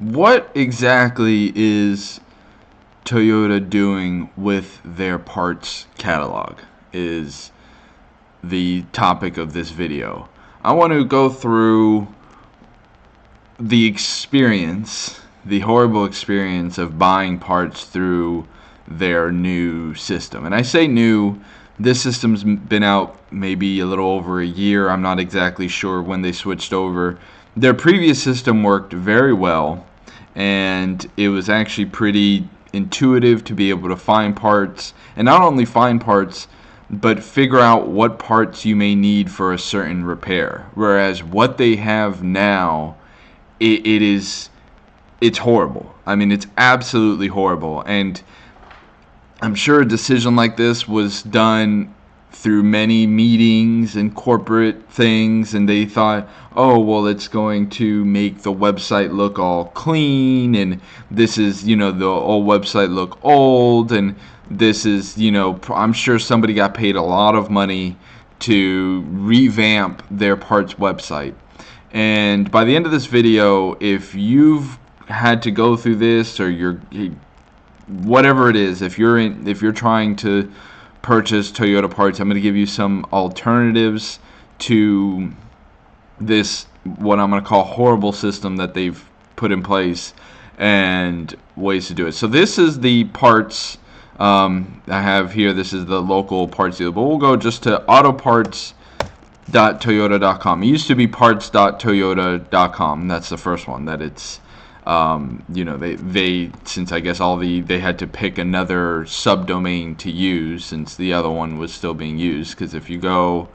What exactly is Toyota doing with their parts catalog is the topic of this video. I want to go through the experience, the horrible experience of buying parts through their new system. And I say new, this system's been out maybe a little over a year. I'm not exactly sure when they switched over. Their previous system worked very well, and it was actually pretty intuitive to be able to find parts, and not only find parts, but figure out what parts you may need for a certain repair. Whereas what they have now, it's horrible. I mean, it's absolutely horrible. And I'm sure a decision like this was done through many meetings and corporate things, and they thought, oh, well, it's going to make the website look all clean, and this is, the old website look old, and this is, I'm sure somebody got paid a lot of money to revamp their parts website. And by the end of this video, if you've had to go through this, or whatever it is, if you're trying to purchase Toyota parts, I'm going to give you some alternatives to this, what I'm going to call horrible system that they've put in place, and ways to do it. So this is the parts I have here. This is the local parts dealer, but we'll go just to autoparts.toyota.com. It used to be parts.toyota.com. That's the first one that it's they since I guess they had to pick another subdomain to use, since the other one was still being used. Because if you go,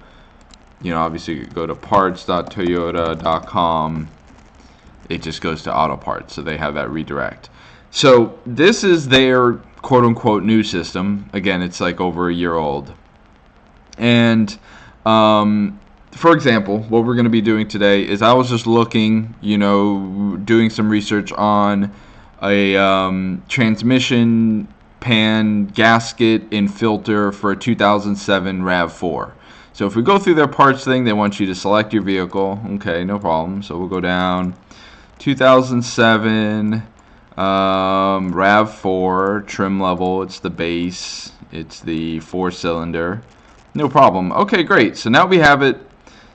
obviously you go to parts.toyota.com, it just goes to auto parts, so they have that redirect. So this is their quote-unquote new system. Again, it's like over a year old. And for example, what we're going to be doing today is I was just looking, doing some research on a transmission pan gasket and filter for a 2007 RAV4. So if we go through their parts thing, they want you to select your vehicle. Okay, no problem. So we'll go down 2007 RAV4 trim level. It's the base. It's the 4-cylinder. No problem. Okay, great. So now we have it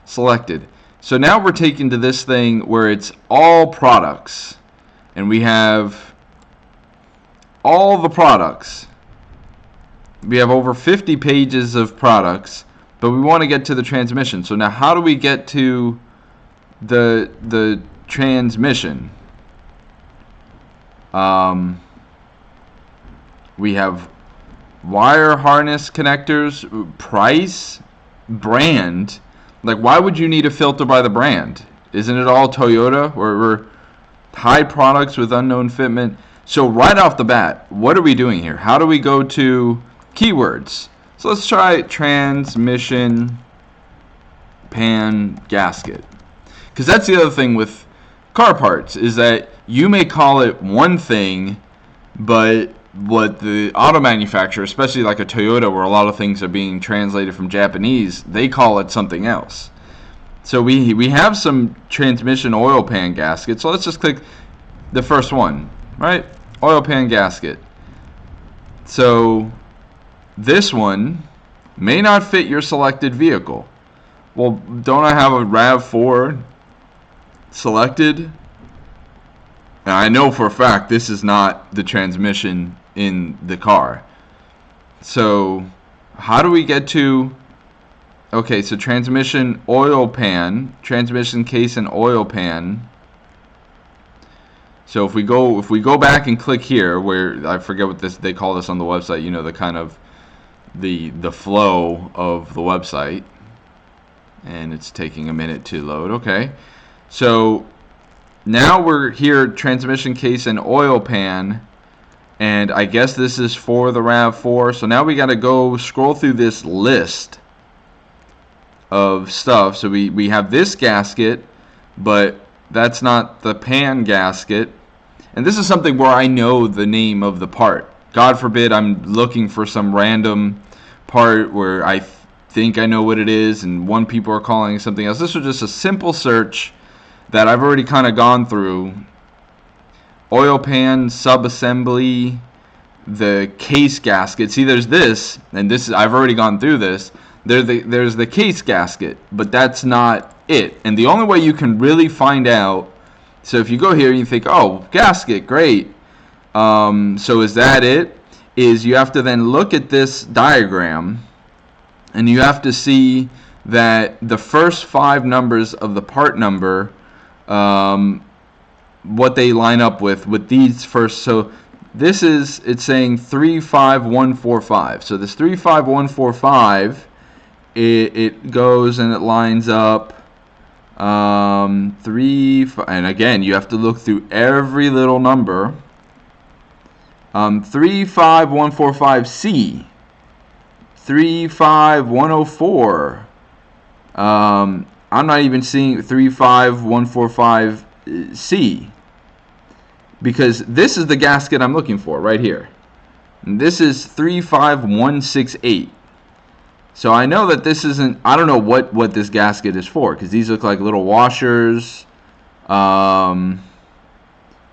selected. So now we're taken to this thing where it's all products, and we have all the products. We have over 50 pages of products, but we want to get to the transmission. So now how do we get to the transmission? We have wire harness connectors, price, brand. Like, why would you need a filter by the brand? Isn't it all Toyota? We're high products with unknown fitment. So right off the bat, what are we doing here? How do we go to keywords? So let's try transmission pan gasket. Because that's the other thing with car parts, is that you may call it one thing, but what the auto manufacturer, especially like a Toyota, where a lot of things are being translated from Japanese, they call it something else. So we have some transmission oil pan gaskets. So let's just click the first one, right? Oil pan gasket. So this one may not fit your selected vehicle. Well, don't I have a RAV4 selected? And I know for a fact this is not the transmission in the car. So how do we get to, okay, so transmission oil pan, transmission case and oil pan. So if we go back and click here, where I forget what they call this on the website, the kind of the flow of the website, and it's taking a minute to load. Okay, so now we're here, transmission case and oil pan, and I guess this is for the RAV4. So now we got to go scroll through this list of stuff. So we have this gasket, but that's not the pan gasket. And this is something where I know the name of the part. God forbid I'm looking for some random part where I think I know what it is, and one people are calling it something else. This was just a simple search that I've already kind of gone through oil pan subassembly, the case gasket. See, there's this, and this is, I've already gone through this. There's the case gasket, but that's not it. And the only way you can really find out, so if you go here and you think, oh, gasket, great. So is that it? Is you have to then look at this diagram, and you have to see that the first 5 numbers of the part number, what they line up with these first. So this is, it's saying 35145. So this 35145, it goes and it lines up 3, and again you have to look through every little number. 35145C, 35104. I'm not even seeing 35145C, because this is the gasket I'm looking for right here. And this is 35168. So I know that this isn't, I don't know what this gasket is for, because these look like little washers. I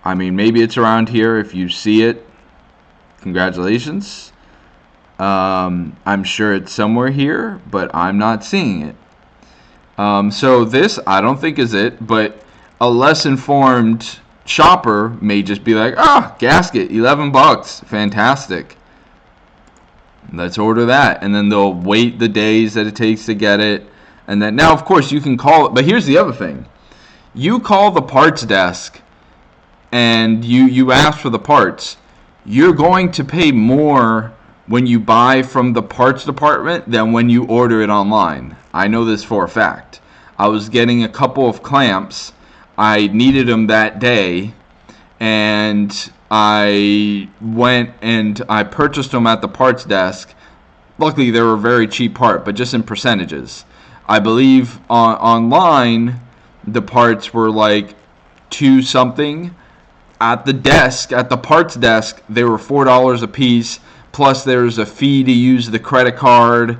mean, maybe it's around here. If you see it, congratulations. I'm sure it's somewhere here, but I'm not seeing it. So this, I don't think is it, but a less informed shopper may just be like, gasket, $11, fantastic. Let's order that, and then they'll wait the days that it takes to get it, and then now of course you can call it. But here's the other thing: you call the parts desk, and you ask for the parts. You're going to pay more when you buy from the parts department than when you order it online. I know this for a fact. I was getting a couple of clamps. I needed them that day, and I went and I purchased them at the parts desk. Luckily, they were a very cheap part, but just in percentages. I believe online, the parts were like 2 something. At the desk, at the parts desk, they were $4 a piece, plus there's a fee to use the credit card.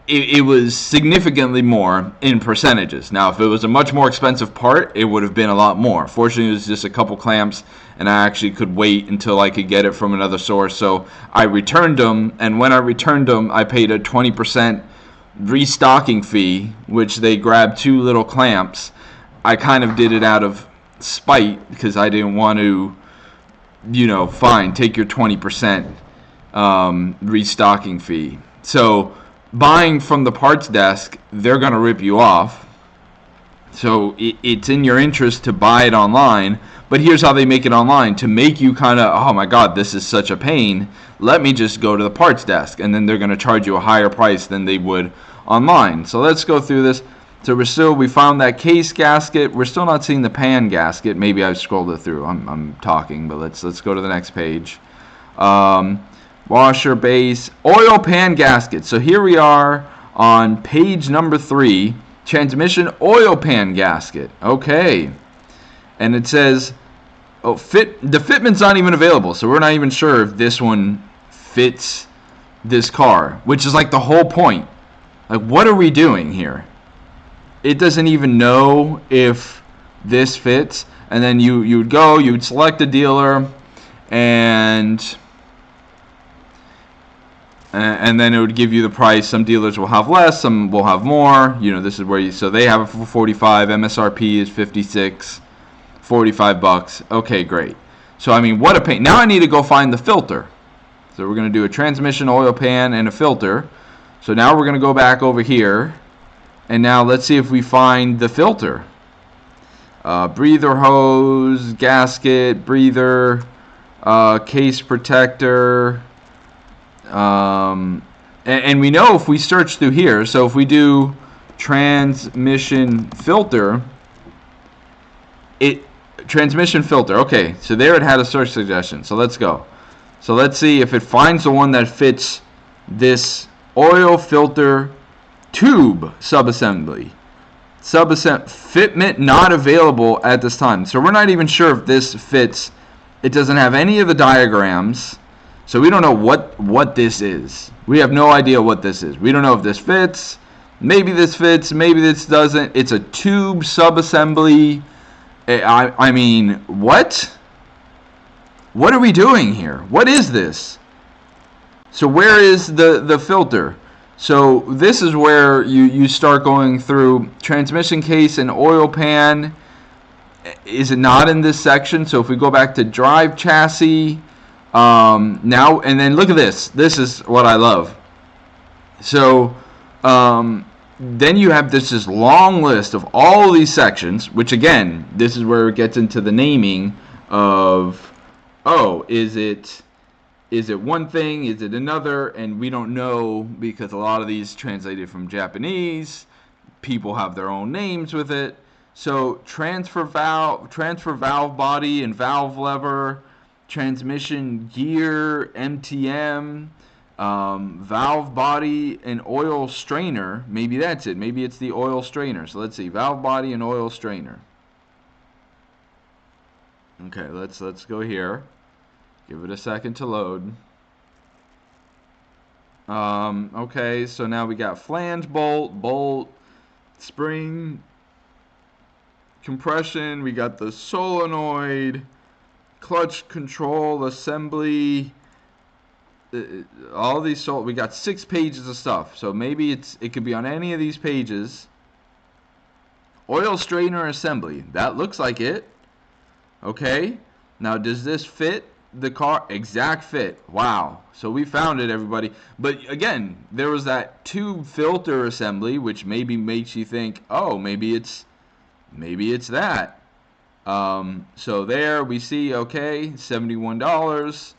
It was significantly more in percentages. Now, if it was a much more expensive part, it would have been a lot more. Fortunately, it was just a couple clamps, and I actually could wait until I could get it from another source. So I returned them, and when I returned them, I paid a 20% restocking fee, which they grabbed 2 little clamps. I kind of did it out of spite because I didn't want to, fine, take your 20% restocking fee. So buying from the parts desk, they're going to rip you off. So it's in your interest to buy it online. But here's how they make it online. To make you kind of, oh my God, this is such a pain, let me just go to the parts desk. And then they're going to charge you a higher price than they would online. So let's go through this. So we found that case gasket. We're still not seeing the pan gasket. Maybe I've scrolled it through. I'm talking, but let's go to the next page. Washer base, oil pan gasket. So here we are on page number 3, transmission oil pan gasket. Okay. And it says, the fitment's not even available. So we're not even sure if this one fits this car, which is like the whole point. Like, what are we doing here? It doesn't even know if this fits. And then you would select a dealer, and then it would give you the price. Some dealers will have less, some will have more. This is where so they have it for 45, MSRP is 56, $45. Okay, great. So I mean, what a pain. Now I need to go find the filter. So we're going to do a transmission, oil pan, and a filter. So now we're going to go back over here, and now let's see if we find the filter. Breather hose, gasket, breather, case protector. And we know if we search through here, so if we do transmission filter, transmission filter, okay, so there it had a search suggestion. So let's go. So let's see if it finds the one that fits this oil filter tube subassembly. Fitment not available at this time. So we're not even sure if this fits. It doesn't have any of the diagrams. So we don't know what this is. We have no idea what this is. We don't know if this fits. Maybe this fits. Maybe this doesn't. It's a tube subassembly. I mean, what? what are we doing here? What is this? So where is the filter? So this is where you start going through transmission case and oil pan. Is it not in this section? So if we go back to drive chassis, now, and then look at this. This is what I love. So then you have this long list of all these sections, which again, this is where it gets into the naming of, oh, is it one thing? Is it another? And we don't know because a lot of these translated from Japanese. People have their own names with it. So transfer valve body and valve lever, transmission gear, MTM, valve body and oil strainer. Maybe that's it. Maybe it's the oil strainer. So let's see, valve body and oil strainer. Okay, let's go here. Give it a second to load. Okay, so now we got flange bolt, spring, compression. We got the solenoid, clutch control, assembly. All these we got 6 pages of stuff. So maybe it could be on any of these pages. Oil strainer assembly. That looks like it. Okay. Now does this fit the car? Exact fit. Wow. So we found it, everybody. But again, there was that tube filter assembly, which maybe makes you think, oh, maybe it's that. So there we see, okay, $71.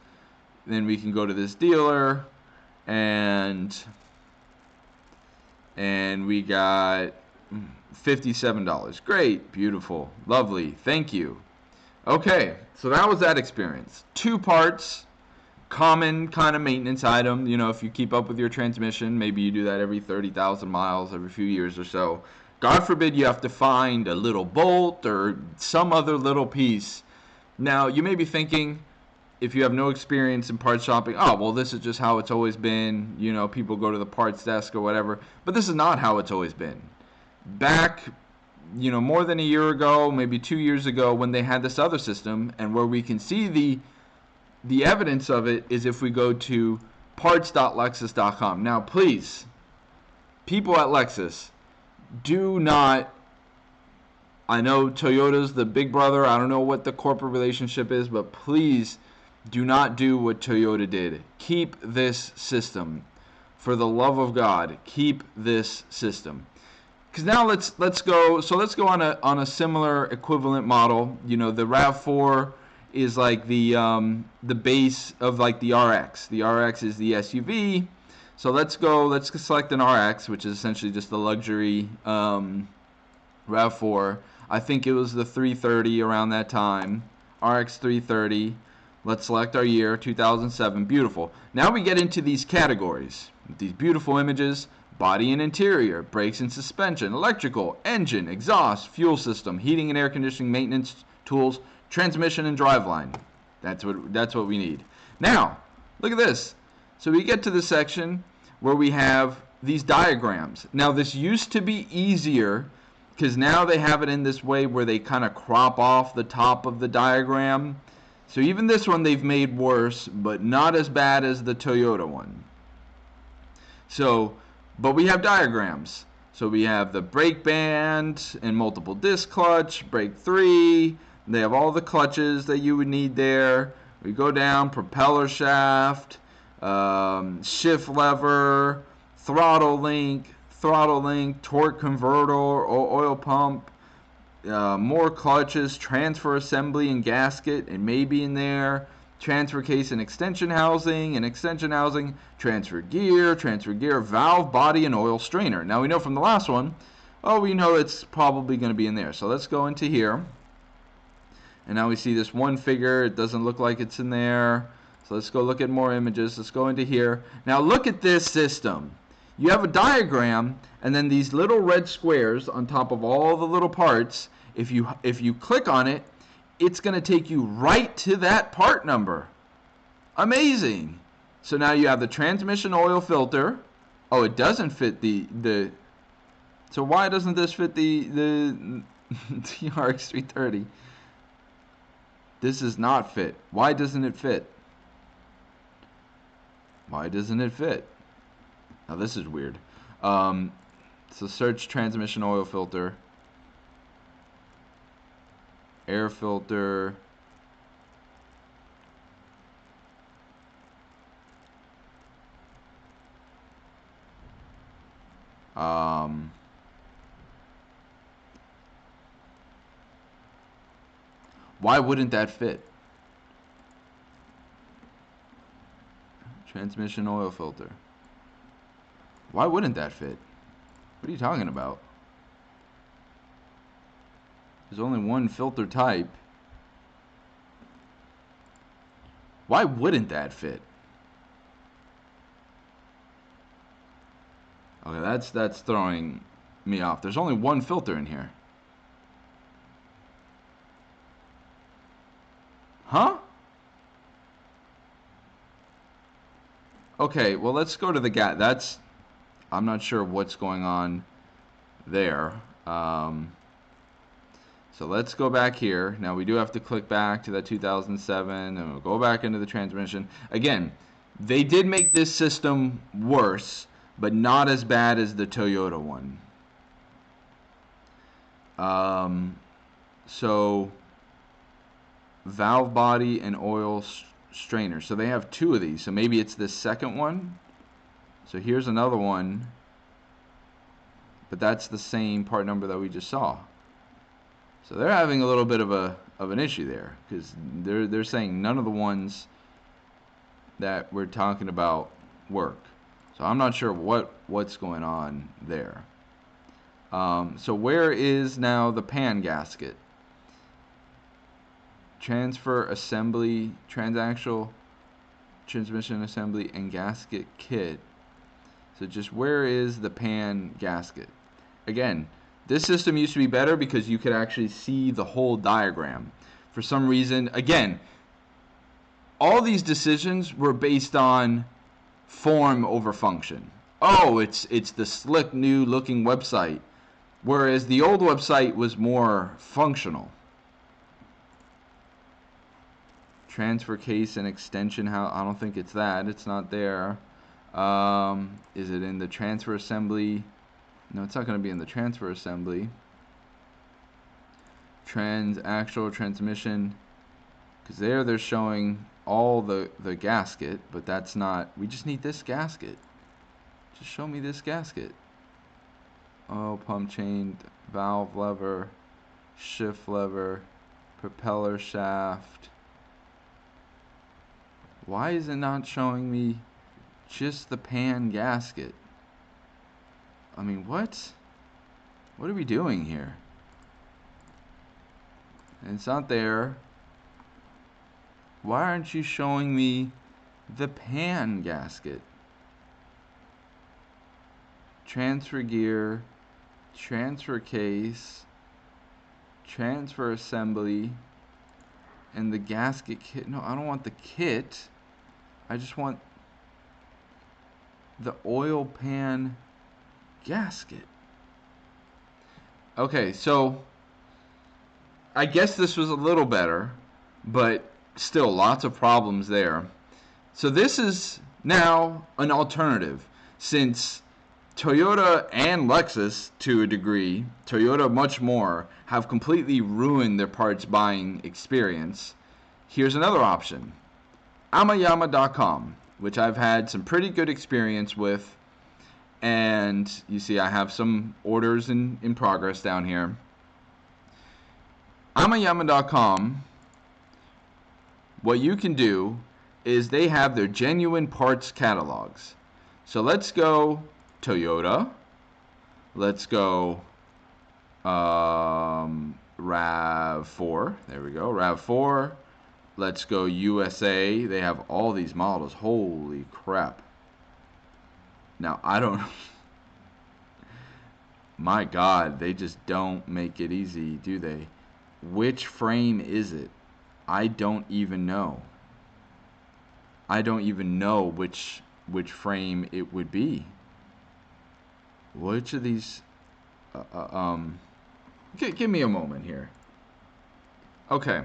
Then we can go to this dealer, and we got $57. Great, beautiful, lovely, thank you. Okay, so that was that experience. 2 parts, common kind of maintenance item. You know, if you keep up with your transmission, maybe you do that every 30,000 miles, every few years or so. God forbid you have to find a little bolt or some other little piece. Now, you may be thinking, if you have no experience in parts shopping, oh, well, this is just how it's always been. You know, people go to the parts desk or whatever. But this is not how it's always been. Back, you know, more than a year ago, maybe 2 years ago, when they had this other system, and where we can see the evidence of it is if we go to parts.lexus.com. Now, please, people at Lexus, do not, I know Toyota's the big brother. I don't know what the corporate relationship is, but please do not do what Toyota did. Keep this system. For the love of God, keep this system. Because now let's go. So let's go on a similar equivalent model. You know, the RAV4 is like the base of like the RX. The RX is the SUV. So let's select an RX, which is essentially just the luxury RAV4. I think it was the 330 around that time. RX 330. Let's select our year, 2007. Beautiful. Now we get into these categories. These beautiful images: body and interior, brakes and suspension, electrical, engine, exhaust, fuel system, heating and air conditioning, maintenance tools, transmission and driveline. That's what we need. Now, look at this. So we get to the section where we have these diagrams. Now, this used to be easier because now they have it in this way where they kind of crop off the top of the diagram. So even this one they've made worse, but not as bad as the Toyota one. So, but we have diagrams. So we have the brake band and multiple disc clutch, brake 3. They have all the clutches that you would need there. We go down, propeller shaft, shift lever, throttle link, torque converter, oil pump, more clutches, transfer assembly and gasket, and maybe in there, transfer case and extension housing, transfer gear, valve body, and oil strainer. Now we know from the last one, we know it's probably going to be in there. So let's go into here. And now we see this one figure. It doesn't look like it's in there. So let's go look at more images. Let's go into here. Now look at this system. You have a diagram, and then these little red squares on top of all the little parts. If you click on it, it's going to take you right to that part number. Amazing. So now you have the transmission oil filter. Oh, it doesn't fit the so why doesn't this fit the RX 330? This is not fit. Why doesn't it fit? Why doesn't it fit? Now this is weird. So search transmission oil filter, air filter, why wouldn't that fit? Transmission oil filter. Why wouldn't that fit? What are you talking about? There's only one filter type. Why wouldn't that fit? Okay, that's throwing me off. There's only one filter in here. Huh? Okay, well let's go to the gas. I'm not sure what's going on there. So let's go back here. Now we do have to click back to that 2007 and we'll go back into the transmission. Again, they did make this system worse, but not as bad as the Toyota one. So valve body and oil strainer. So they have two of these. So maybe it's the second one. So here's another one, but that's the same part number that we just saw. So they're having a little bit of an issue there, because they're saying none of the ones that we're talking about work. So I'm not sure what's going on there. So where is now the pan gasket? Transfer assembly, transaxle, transmission assembly, and gasket kit. So just where is the pan gasket? Again, this system used to be better because you could actually see the whole diagram. For some reason, again, all these decisions were based on form over function. Oh, it's the slick new looking website, whereas the old website was more functional. Transfer case and extension, how I don't think it's that. It's not there. Is it in the transfer assembly? No, it's not going to be in the transfer assembly. Actual transmission, because they're showing all the gasket, but that's not. We just need this gasket. Just show me this gasket. Oil pump chain, valve lever, shift lever, propeller shaft. Why is it not showing me just the pan gasket? I mean, what? What are we doing here? And it's not there. Why aren't you showing me the pan gasket? Transfer gear, transfer case, transfer assembly, and the gasket kit. No, I don't want the kit. I just want the oil pan gasket. Okay, so I guess this was a little better, but still lots of problems there. So this is now an alternative, since Toyota and Lexus, to a degree, Toyota much more, have completely ruined their parts buying experience. Here's another option. Amayama.com, which I've had some pretty good experience with, and you see I have some orders in progress down here. Amayama.com, what you can do is they have their genuine parts catalogs. So let's go Toyota, let's go RAV4, there we go, RAV4, let's go USA. They have all these models. Holy crap. Now I don't my god, they just don't make it easy, do they? Which frame is it? I don't even know. I don't even know which frame it would be. Which of these give me a moment here. Okay.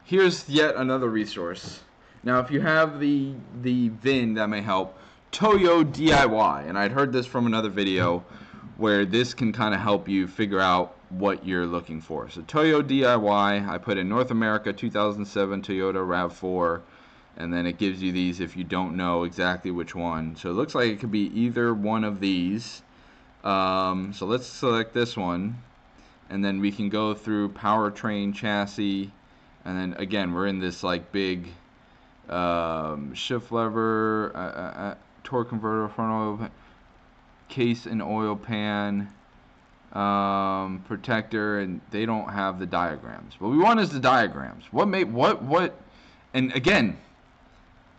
here's yet another resource. Now, if you have the VIN, that may help. Toyo DIY, and I'd heard this from another video where this can kind of help you figure out what you're looking for. So Toyo DIY, I put in North America 2007 Toyota RAV4, and then it gives you these if you don't know exactly which one. So it looks like it could be either one of these. So let's select this one, and then we can go through powertrain, chassis, and then again we're in this like big shift lever, torque converter, front oil case and oil pan, protector, and they don't have the diagrams. What we want is the diagrams. And again,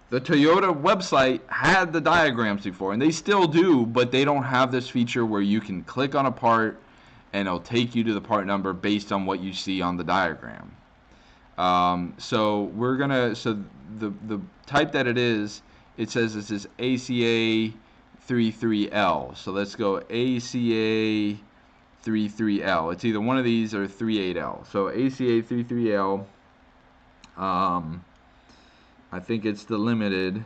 the Toyota website had the diagrams before, and they still do, but they don't have this feature where you can click on a part and it'll take you to the part number based on what you see on the diagram. So we're gonna, so the type that it says this is ACA 33L. So let's go ACA 33L. It's either one of these or 38L. So ACA 33L. I think it's the limited.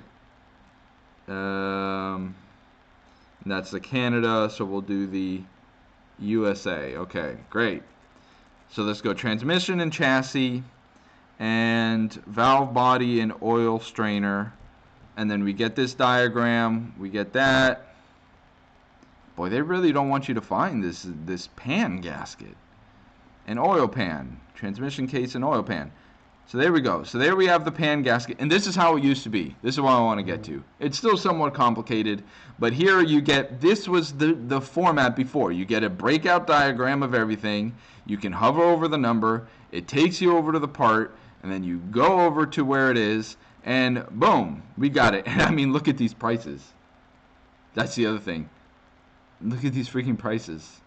That's the Canada. So we'll do the USA. Okay, great. So let's go transmission and chassis, and valve body and oil strainer, and then we get this diagram, we get that. Boy, they really don't want you to find this pan gasket and oil pan, transmission case and oil pan. So there we go. So there we have the pan gasket, and this is how it used to be. This is what I want to get to. It's still somewhat complicated, but here you get, this was the format before. You get a breakout diagram of everything. You can hover over the number. It takes you over to the part, and then you go over to where it is, and boom, we got it. And I mean, look at these prices. That's the other thing. Look at these freaking prices.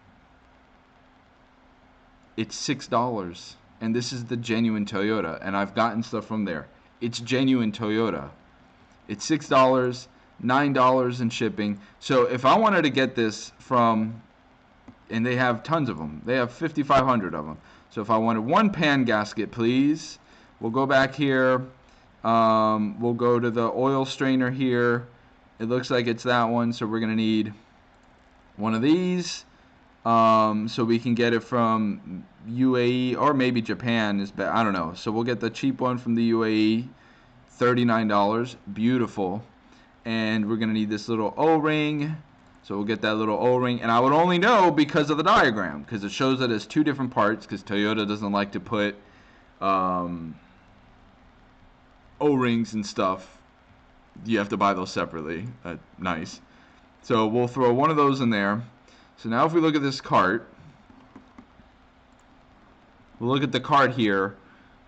It's $6. And this is the genuine Toyota, and I've gotten stuff from there. It's genuine Toyota. It's $6, $9 in shipping. So if I wanted to get this from, and they have tons of them. They have 5,500 of them. So if I wanted one pan gasket, please, we'll go back here. We'll go to the oil strainer here. It looks like it's that one, so we're going to need one of these. So we can get it from UAE, or maybe Japan is better. I don't know. So we'll get the cheap one from the UAE, $39. Beautiful. And we're going to need this little O-ring. So we'll get that little O-ring. And I would only know because of the diagram, because it shows that it's two different parts, because Toyota doesn't like to put O-rings and stuff. You have to buy those separately. Nice. So we'll throw one of those in there. So now if we look at this cart, we'll look at the cart here.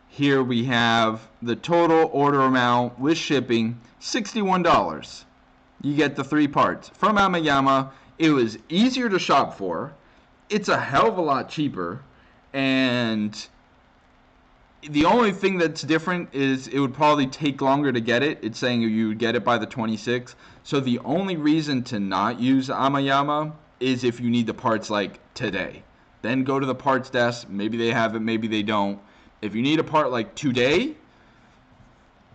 Here we have the total order amount with shipping, $61. You get the three parts. From Amayama, it was easier to shop for. It's a hell of a lot cheaper. And the only thing that's different is it would probably take longer to get it. It's saying you would get it by the 26th. So the only reason to not use Amayama is if you need the parts like today. Then go to the parts desk. Maybe they have it, maybe they don't. If you need a part like today,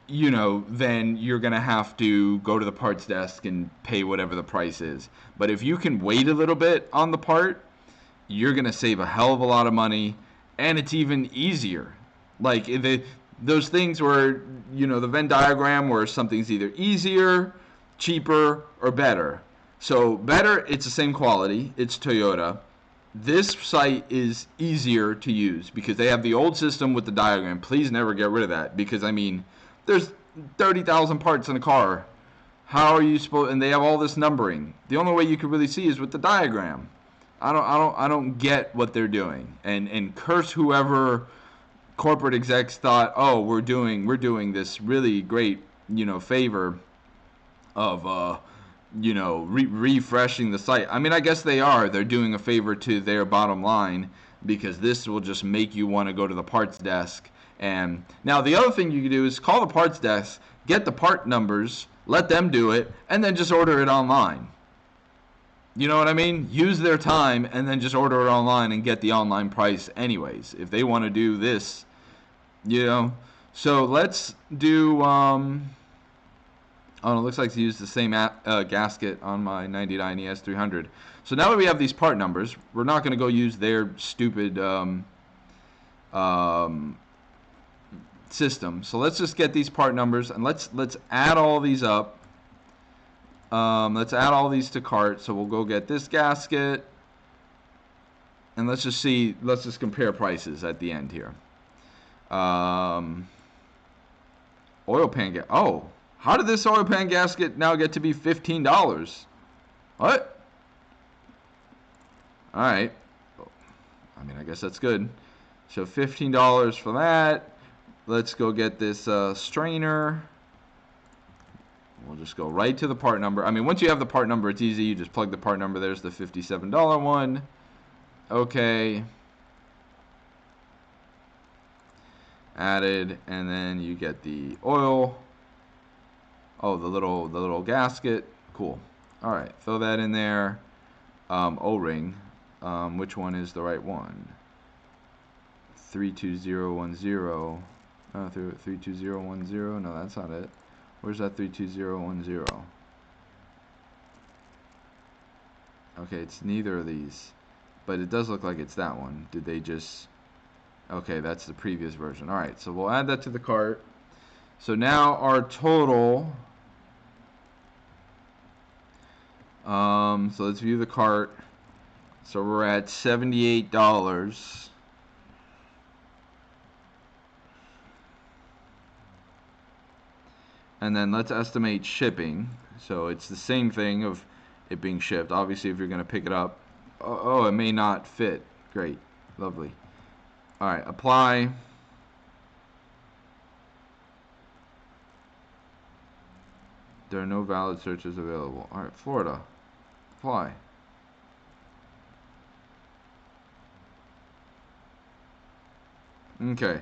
you know, then you're going to have to go to the parts desk and pay whatever the price is. But if you can wait a little bit on the part, you're going to save a hell of a lot of money, and it's even easier. Like those things where, you know, the Venn diagram where something's either easier, cheaper, or better. So better, it's the same quality, it's Toyota. This site is easier to use because they have the old system with the diagram. Please never get rid of that, because I mean, there's 30,000 parts in a car. How are you supposed? And they have all this numbering. The only way you can really see is with the diagram. I don't get what they're doing. And curse whoever corporate execs thought, oh, we're doing this really great, you know, favor of you know, refreshing the site. I mean, I guess they are. They're doing a favor to their bottom line, because this will just make you want to go to the parts desk. And now the other thing you can do is call the parts desk, get the part numbers, let them do it, and then just order it online. You know what I mean? Use their time and then just order it online and get the online price anyways. If they want to do this, you know. So let's do. Oh, it looks like they used the same gasket on my 99 ES 300. So now that we have these part numbers, we're not going to go use their stupid system. So let's just get these part numbers and let's add all these up. Let's add all these to cart. So we'll go get this gasket, and let's just see. Let's just compare prices at the end here. Oil pan Oh, how did this oil pan gasket now get to be $15? What? All right. I mean, I guess that's good. So $15 for that. Let's go get this strainer. We'll just go right to the part number. I mean, once you have the part number, it's easy. You just plug the part number. There's the $57 one. Okay. Added, and then you get the oil. Oh, the little gasket. Cool. All right, throw that in there. O-ring. Which one is the right one? 32010. 32010. No, that's not it. Where's that 32010? Okay, it's neither of these, but it does look like it's that one. Did they just? Okay, that's the previous version. All right, so we'll add that to the cart. So now our total. So let's view the cart. So we're at $78. And then let's estimate shipping. So it's the same thing of it being shipped. Obviously, if you're going to pick it up, oh, it may not fit. Great, lovely. All right, apply. There are no valid searches available. All right, Florida, apply. Okay,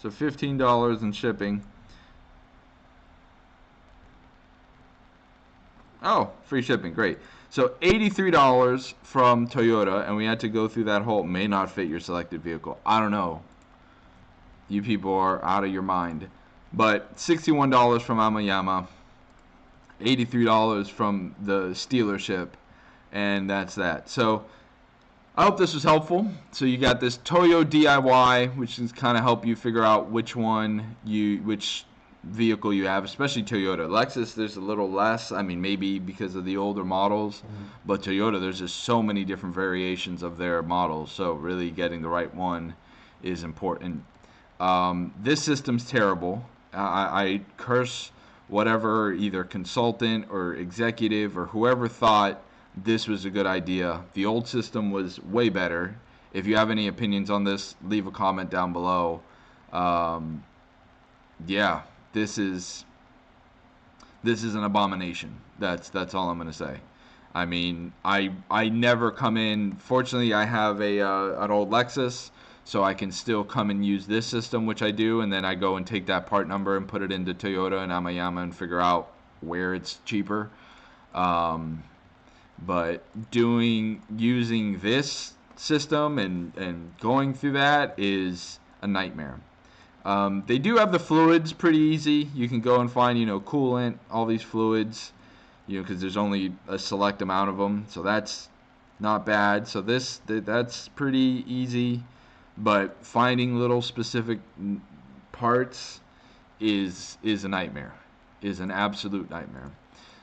so $15 in shipping. Oh, free shipping, great. So $83 from Toyota, and we had to go through that whole may not fit your selected vehicle. I don't know. You people are out of your mind. But $61 from Amayama, $83 from the dealership, and that's that. So I hope this was helpful. So you got this Toyo DIY, which is kind of help you figure out which vehicle you have, especially Toyota. Lexus, there's a little less. I mean, maybe because of the older models, but Toyota, there's just so many different variations of their models. So really getting the right one is important. This system's terrible. I curse whatever either consultant or executive or whoever thought this was a good idea. The old system was way better. If you have any opinions on this, leave a comment down below. Yeah, this is an abomination. That's all I'm gonna say. I mean, I never come in. Fortunately, I have an old Lexus, so I can still come and use this system, which I do, and then I go and take that part number and put it into Toyota and Amayama and figure out where it's cheaper. But using this system and going through that is a nightmare. They do have the fluids pretty easy. You can go and find, coolant, all these fluids, because there's only a select amount of them. So that's not bad. So that's pretty easy. But finding little specific parts is a nightmare, is an absolute nightmare.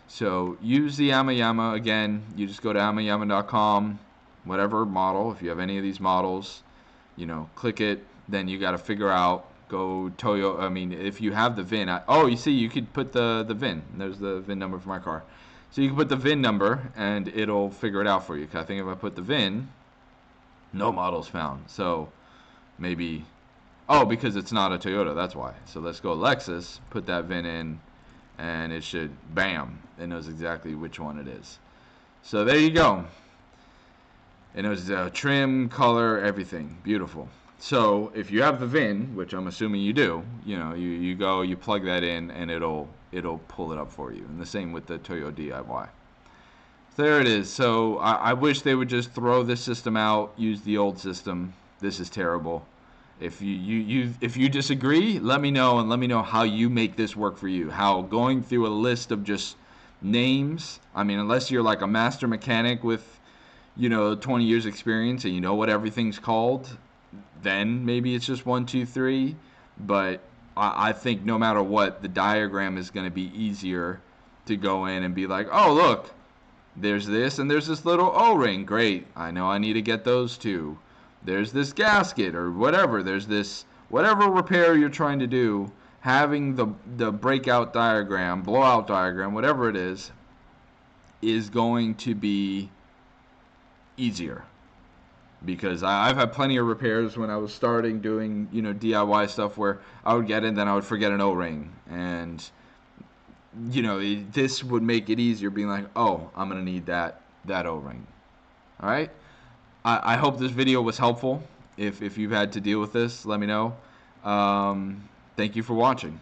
So use the Amayama. Again, you just go to amayama.com, whatever model. If you have any of these models, click it. Then you got to figure out. Go Toyo. I mean, if you have the VIN. You see, you could put the VIN. There's the VIN number for my car. So you can put the VIN number, and it'll figure it out for you. 'Cause I think if I put the VIN, no models found. So maybe, because it's not a Toyota. That's why. So let's go Lexus. Put that VIN in, and it should, bam, it knows exactly which one it is. So there you go. It knows trim, color, everything. Beautiful. So if you have the VIN, which I'm assuming you do, you go, you plug that in, and it'll pull it up for you. And the same with the Toyo DIY. So there it is. So I wish they would just throw this system out, use the old system. This is terrible. If if you disagree, let me know, and let me know how you make this work for you. How going through a list of just names, I mean, unless you're like a master mechanic with 20 years experience and you know what everything's called, then maybe it's just 1, 2, 3. But I think no matter what, the diagram is going to be easier to go in and be like, oh, look, there's this and there's this little O-ring. Great. I know I need to get those too. There's this gasket or whatever. There's this whatever repair you're trying to do. Having the breakout diagram, blowout diagram, whatever it is going to be easier. Because I've had plenty of repairs when I was starting doing DIY stuff where I would get it and then I would forget an O-ring, and this would make it easier being like, oh, I'm gonna need that O-ring. All right, I hope this video was helpful. If you've had to deal with this, let me know. Thank you for watching.